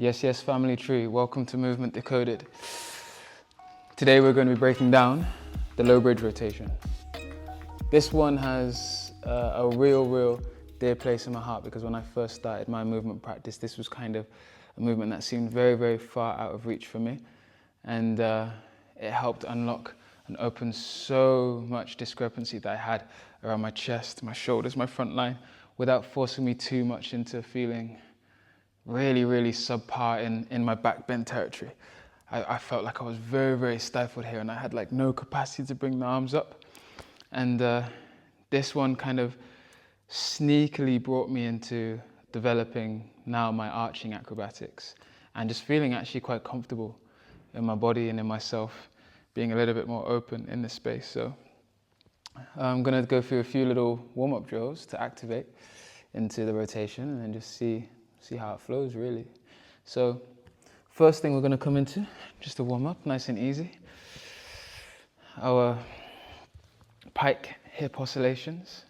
Yes, family tree, welcome to Movement Decoded. Today we're going to be breaking down the low bridge rotation. This one has a real dear place in my heart because when I first started my movement practice, this was kind of a movement that seemed very far out of reach for me. And it helped unlock and open so much discrepancy that I had around my chest, my shoulders, my front line, without forcing me too much into feeling really subpar in my back bend territory. I felt like I was very stifled here and I had like no capacity to bring the arms up. And this one kind of sneakily brought me into developing now my arching acrobatics and just feeling actually quite comfortable in my body and in myself, being a little bit more open in this space. So I'm gonna go through a few little warm-up drills to activate into the rotation and then just see how it flows really. So first thing we're going to come into, just a warm up, nice and easy. Our pike hip oscillations,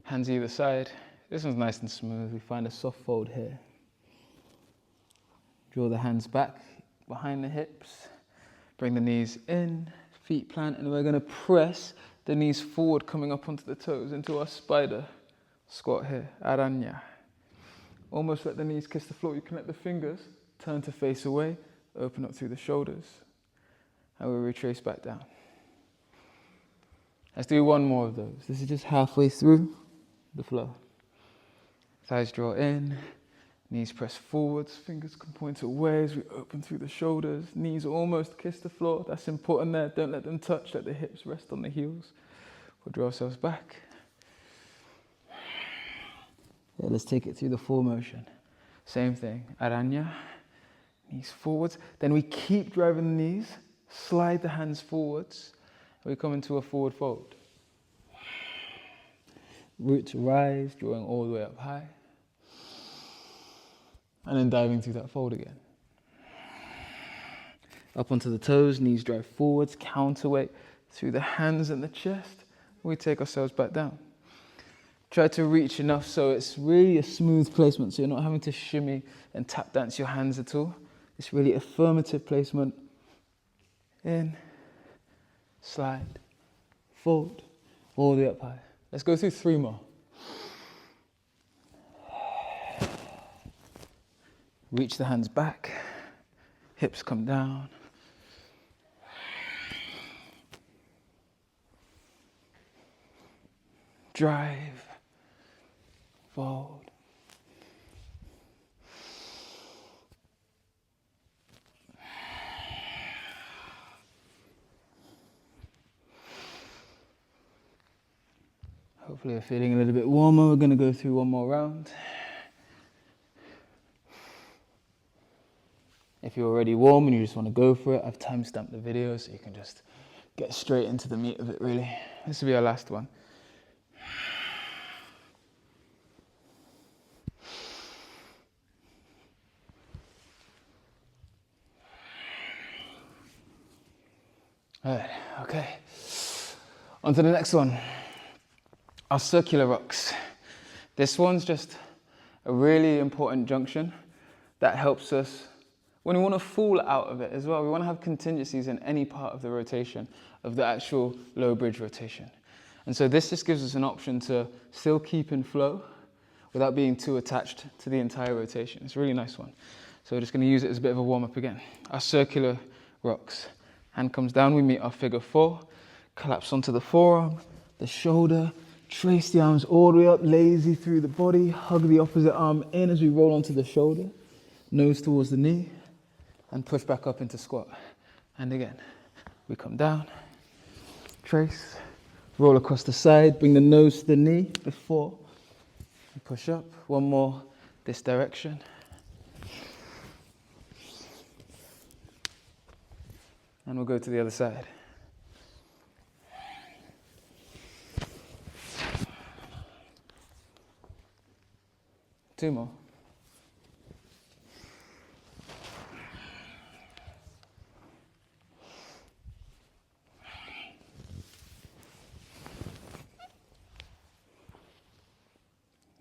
hands either side. This one's nice and smooth. We find a soft fold here. Draw the hands back behind the hips, bring the knees in, feet plant, and we're going to press the knees forward, coming up onto the toes into our spider squat here, aranya. Almost let the knees kiss the floor. You can let the fingers turn to face away, open up through the shoulders, and we'll retrace back down. Let's do one more of those. This is just halfway through the flow. Thighs draw in, knees press forwards, fingers can point away as we open through the shoulders, knees almost kiss the floor. That's important there. Don't let them touch, let the hips rest on the heels. We'll draw ourselves back. Yeah, let's take it through the full motion. Same thing, aranya, knees forwards. Then we keep driving the knees, slide the hands forwards, and we come into a forward fold. Root to rise, drawing all the way up high. And then diving through that fold again. Up onto the toes, knees drive forwards, counterweight through the hands and the chest. We take ourselves back down. Try to reach enough so it's really a smooth placement, so you're not having to shimmy and tap dance your hands at all. It's really affirmative placement. In, slide, fold, all the way up high. Let's go through 3 more. Reach the hands back, hips come down. Drive. Fold. Hopefully you're feeling a little bit warmer. We're going to go through one more round. If you're already warm and you just want to go for it, I've time-stamped the video so you can just get straight into the meat of it really. This will be our last one. Alright, okay. On to the next one. Our circular rocks. This one's just a really important junction that helps us when we want to fall out of it as well. We want to have contingencies in any part of the rotation, of the actual low bridge rotation. And so this just gives us an option to still keep in flow without being too attached to the entire rotation. It's a really nice one. So we're just going to use it as a bit of a warm-up again. Our circular rocks. Hand comes down, we meet our figure 4, collapse onto the forearm, the shoulder, trace the arms all the way up, lazy through the body, hug the opposite arm in as we roll onto the shoulder, nose towards the knee, and push back up into squat. And again, we come down, trace, roll across the side, bring the nose to the knee before we push up. One more this direction. And we'll go to the other side. Two more.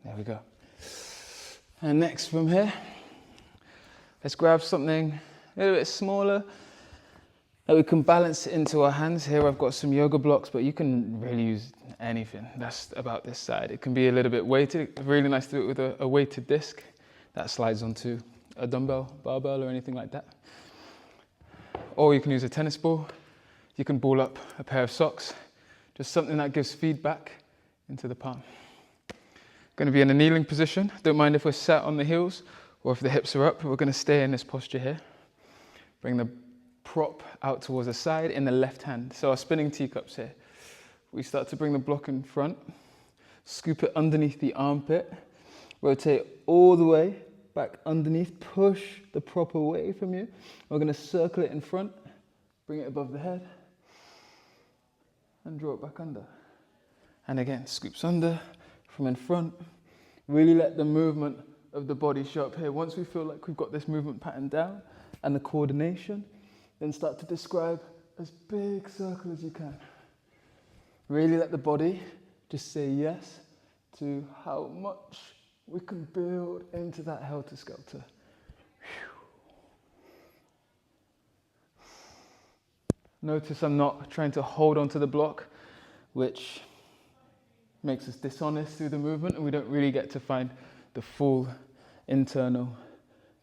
There we go. And next from here, Let's grab something a little bit smaller that we can balance it into our hands. Here I've got some yoga blocks, but you can really use anything that's about this side. It can be a little bit weighted. It's really nice to do it with a weighted disc that slides onto a dumbbell, barbell, or anything like that. Or you can use a tennis ball. You can ball up a pair of socks. Just something that gives feedback into the palm. Going to be in a kneeling position. Don't mind if we're sat on the heels or if the hips are up. We're going to stay in this posture here. Bring the prop out towards the side in the left hand. So our spinning teacups here. We start to bring the block in front, scoop it underneath the armpit, rotate all the way back underneath, push the prop away from you. We're going to circle it in front, bring it above the head, and draw it back under. And again, scoops under from in front. Really let the movement of the body show up here. Once we feel like we've got this movement pattern down and the coordination, then start to describe as big circle as you can. Really let the body just say yes to how much we can build into that helter-skelter. Notice I'm not trying to hold onto the block, which makes us dishonest through the movement, and we don't really get to find the full internal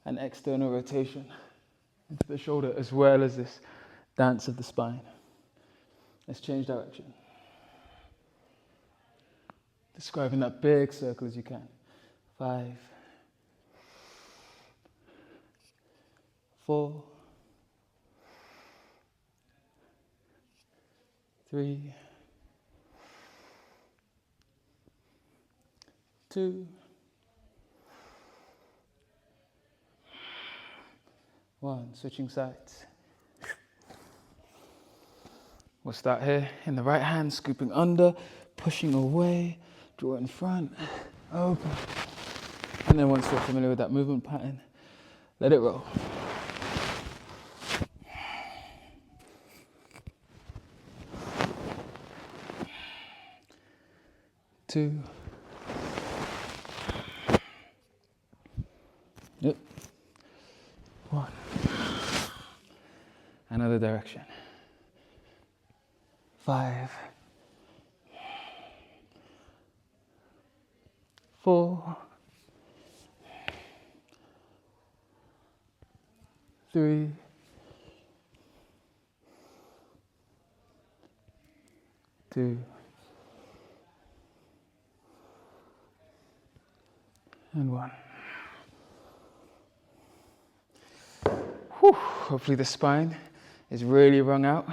and external rotation into the shoulder, as well as this dance of the spine. Let's change direction. Describing that big circle as you can. 5, 4, 3, 2, 1. Switching sides. We'll start here in the right hand, scooping under, pushing away, draw in front, open. And then once you're familiar with that movement pattern, let it roll. Two. Yep. 1. Another direction. 5. 4. 3. 2. And 1. Whew. Hopefully the spine is really wrung out.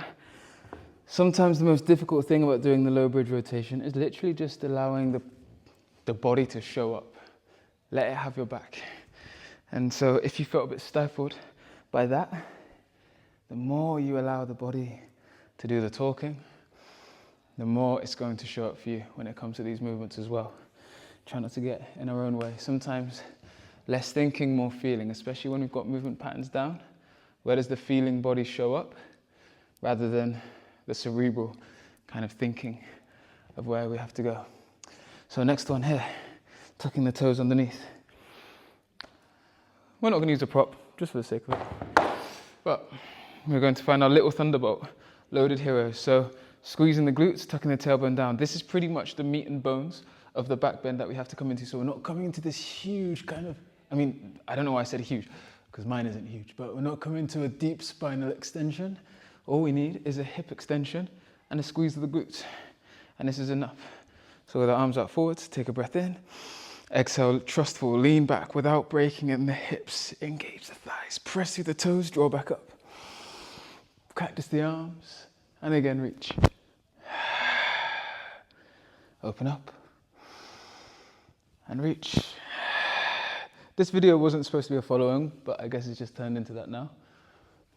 Sometimes the most difficult thing about doing the low bridge rotation is literally just allowing the body to show up. Let it have your back. And so if you felt a bit stifled by that, the more you allow the body to do the talking, the more it's going to show up for you when it comes to these movements as well. Try not to get in our own way. Sometimes less thinking, more feeling, especially when we've got movement patterns down. Where does the feeling body show up rather than the cerebral kind of thinking of where we have to go? So next one here, tucking the toes underneath. We're not going to use a prop, just for the sake of it. But we're going to find our little thunderbolt, loaded heroes. So squeezing the glutes, tucking the tailbone down. This is pretty much the meat and bones of the back bend that we have to come into. So we're not coming into this huge kind of, I don't know why I said huge, because mine isn't huge, but we're not coming into a deep spinal extension. All we need is a hip extension and a squeeze of the glutes. And this is enough. So with our arms out forwards, take a breath in. Exhale, trustful, lean back without breaking in the hips. Engage the thighs, press through the toes, draw back up. Practice the arms, and again reach. Open up, and reach. This video wasn't supposed to be a following, but I guess it's just turned into that now.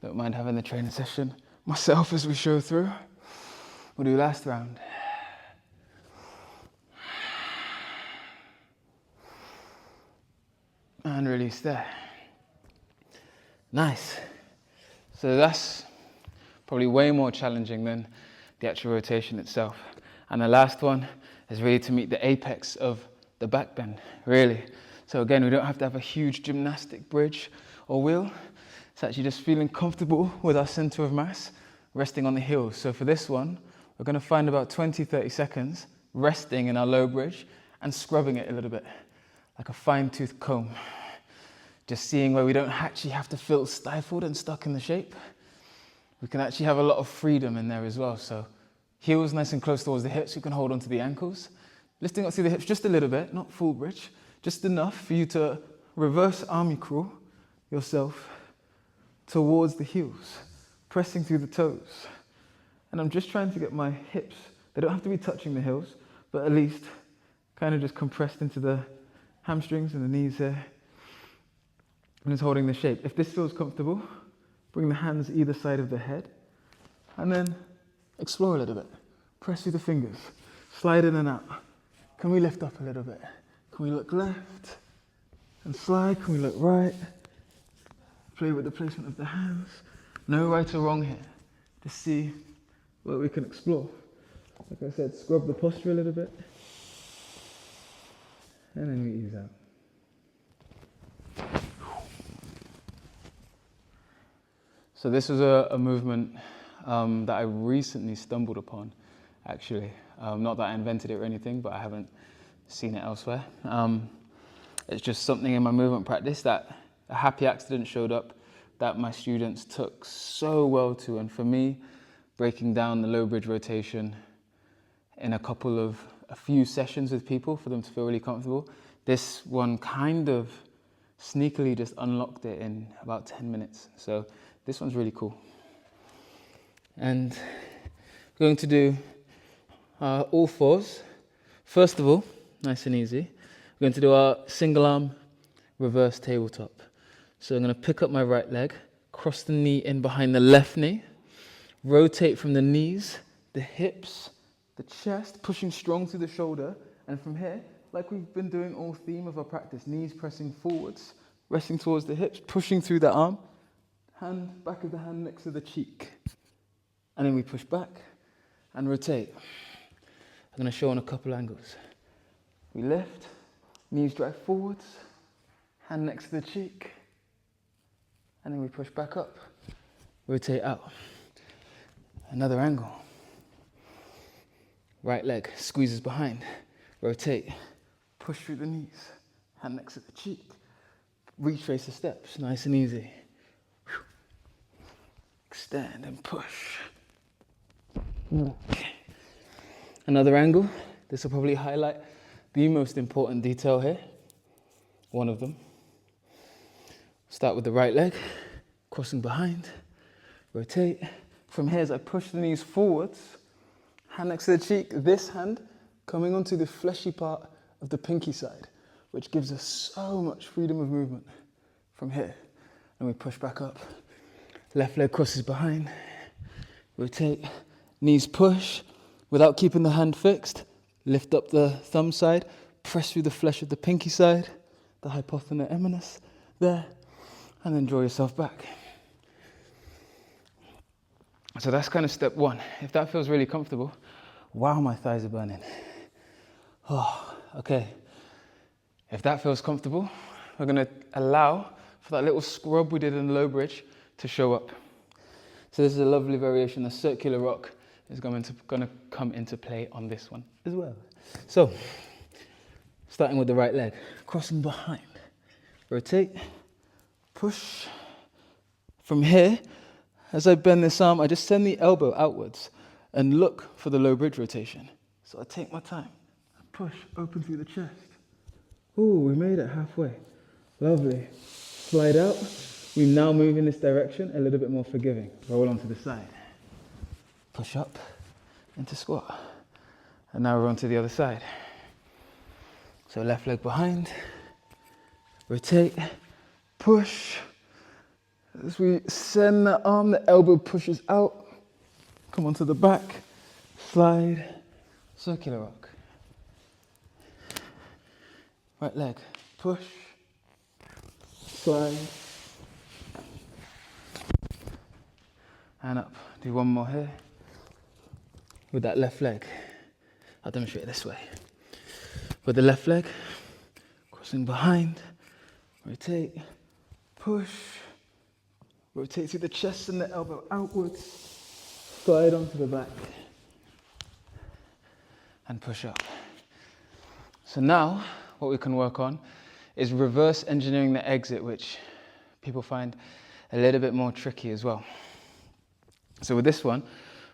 Don't mind having the training session myself as we show through. We'll do last round. And release there. Nice. So that's probably way more challenging than the actual rotation itself. And the last one is really to meet the apex of the back bend, really. So again, we don't have to have a huge gymnastic bridge or wheel. It's actually just feeling comfortable with our center of mass, resting on the heels. So for this one, we're going to find about 20, 30 seconds resting in our low bridge and scrubbing it a little bit, like a fine-tooth comb. Just seeing where we don't actually have to feel stifled and stuck in the shape. We can actually have a lot of freedom in there as well. So heels nice and close towards the hips, you can hold onto the ankles. Lifting up through the hips just a little bit, not full bridge, just enough for you to reverse army crawl yourself towards the heels, pressing through the toes. And I'm just trying to get my hips, they don't have to be touching the heels, but at least kind of just compressed into the hamstrings and the knees here. And just holding the shape. If this feels comfortable, bring the hands either side of the head and then explore a little bit. Press through the fingers, slide in and out. Can we lift up a little bit? Can we look left and slide? Can we look right? Play with the placement of the hands. No right or wrong here. Just see what we can explore. Like I said, scrub the posture a little bit. And then we ease out. So this was a movement that I recently stumbled upon, actually. Not that I invented it or anything, but I haven't seen it elsewhere. It's just something in my movement practice that a happy accident showed up that my students took so well to. And for me, breaking down the low bridge rotation in a few sessions with people for them to feel really comfortable, this one kind of sneakily just unlocked it in about 10 minutes. So this one's really cool. And we're going to do all fours. First of all, nice and easy, we're going to do our single arm reverse tabletop. So I'm going to pick up my right leg, cross the knee in behind the left knee, rotate from the knees, the hips, the chest, pushing strong through the shoulder, and from here, like we've been doing all theme of our practice, knees pressing forwards, resting towards the hips, pushing through the arm, hand, back of the hand next to the cheek. And then we push back and rotate. I'm going to show on a couple angles. We lift, knees drive forwards, hand next to the cheek, and then we push back up, rotate out. Another angle. Right leg squeezes behind, rotate, push through the knees, hand next to the cheek, retrace the steps, nice and easy. Extend and push. Okay. Another angle. This will probably highlight the most important detail here, one of them. Start with the right leg, crossing behind, rotate. From here, as I push the knees forwards, hand next to the cheek, this hand coming onto the fleshy part of the pinky side, which gives us so much freedom of movement from here. And we push back up. Left leg crosses behind, rotate, knees push, without keeping the hand fixed, lift up the thumb side, press through the flesh of the pinky side, the hypothenar eminence there, and then draw yourself back. So that's kind of step one. If that feels really comfortable, wow, my thighs are burning. Oh, okay. If that feels comfortable, we're gonna allow for that little scrub we did in the low bridge to show up. So this is a lovely variation. The circular rock is going to come into play on this one as well. So, starting with the right leg, crossing behind, rotate, push. From here, as I bend this arm, I just send the elbow outwards and look for the low bridge rotation. So I take my time, push, open through the chest. Ooh, we made it halfway. Lovely. Slide out. We now move in this direction, a little bit more forgiving. Roll onto the side. Push up into squat. And now we're onto the other side. So left leg behind, rotate, push. As we send the arm, the elbow pushes out. Come onto the back, slide, circular rock. Right leg, push, slide, and up. Do one more here. With that left leg. I'll demonstrate it this way. With the left leg, crossing behind, rotate, push, rotate through the chest and the elbow outwards, slide onto the back, and push up. So now, what we can work on is reverse engineering the exit, which people find a little bit more tricky as well. So with this one,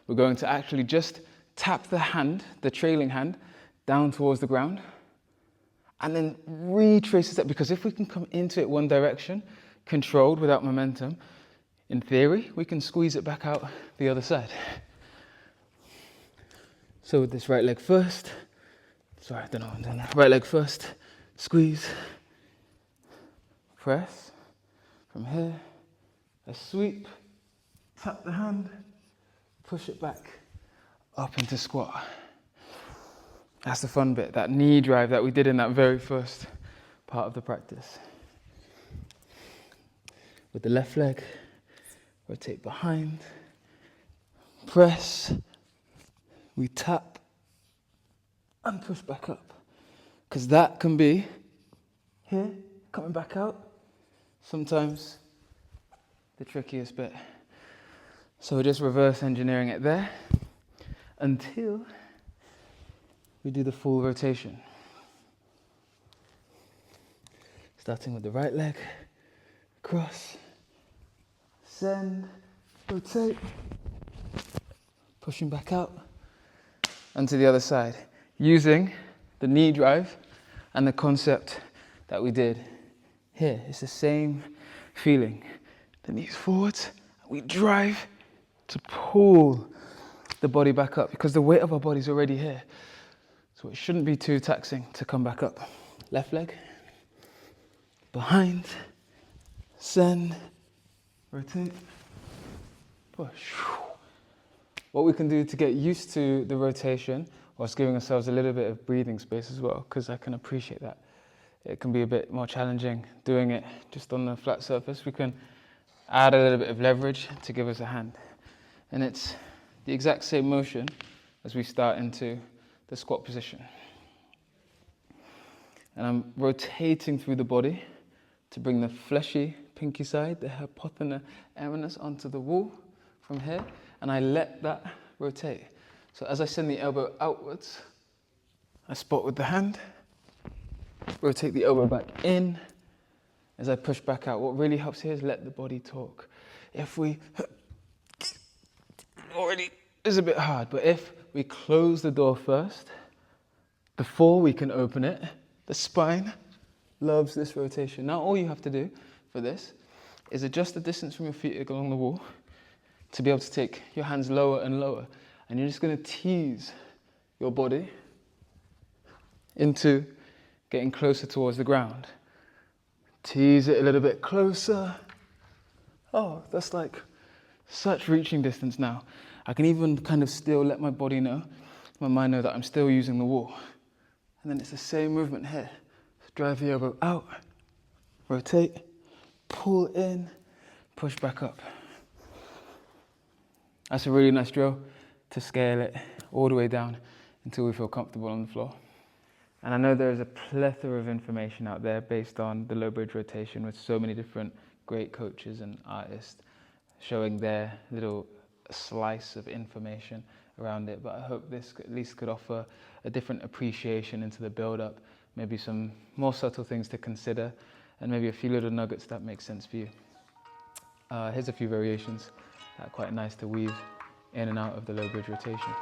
we're going to actually just tap the hand, the trailing hand, down towards the ground, and then retrace the step, because if we can come into it one direction, controlled without momentum, in theory, we can squeeze it back out the other side. So with this right leg first, sorry, I don't know what I'm doing now. Right leg first, squeeze, press, from here, a sweep, tap the hand, push it back, up into squat. That's the fun bit, that knee drive that we did in that very first part of the practice. With the left leg, rotate behind, press, we tap and push back up. Because that can be here, coming back out, sometimes the trickiest bit. So we're just reverse engineering it there until we do the full rotation. Starting with the right leg, cross, send, rotate, pushing back out, and to the other side, using the knee drive and the concept that we did here. It's the same feeling. The knees forwards, we drive to pull the body back up because the weight of our body is already here. So it shouldn't be too taxing to come back up. Left leg, behind, send, rotate, push. What we can do to get used to the rotation whilst giving ourselves a little bit of breathing space as well, because I can appreciate that. It can be a bit more challenging doing it just on the flat surface. We can add a little bit of leverage to give us a hand. And it's the exact same motion as we start into the squat position. And I'm rotating through the body to bring the fleshy pinky side, the hypothenamus onto the wall from here, and I let that rotate. So as I send the elbow outwards, I spot with the hand, rotate the elbow back in. As I push back out, what really helps here is let the body talk. If we, already is a bit hard, but if we close the door first, before we can open it, the spine loves this rotation. Now all you have to do for this is adjust the distance from your feet along the wall to be able to take your hands lower and lower. And you're just going to tease your body into getting closer towards the ground. Tease it a little bit closer. Oh, that's like such reaching distance now. I can even kind of still let my body know, my mind know that I'm still using the wall. And then it's the same movement here. Drive the elbow out, rotate, pull in, push back up. That's a really nice drill to scale it all the way down until we feel comfortable on the floor. And I know there's a plethora of information out there based on the low bridge rotation with so many different great coaches and artists showing their little slice of information around it. But I hope this at least could offer a different appreciation into the build-up, maybe some more subtle things to consider, and maybe a few little nuggets that make sense for you. Here's a few variations that are quite nice to weave in and out of the low bridge rotation.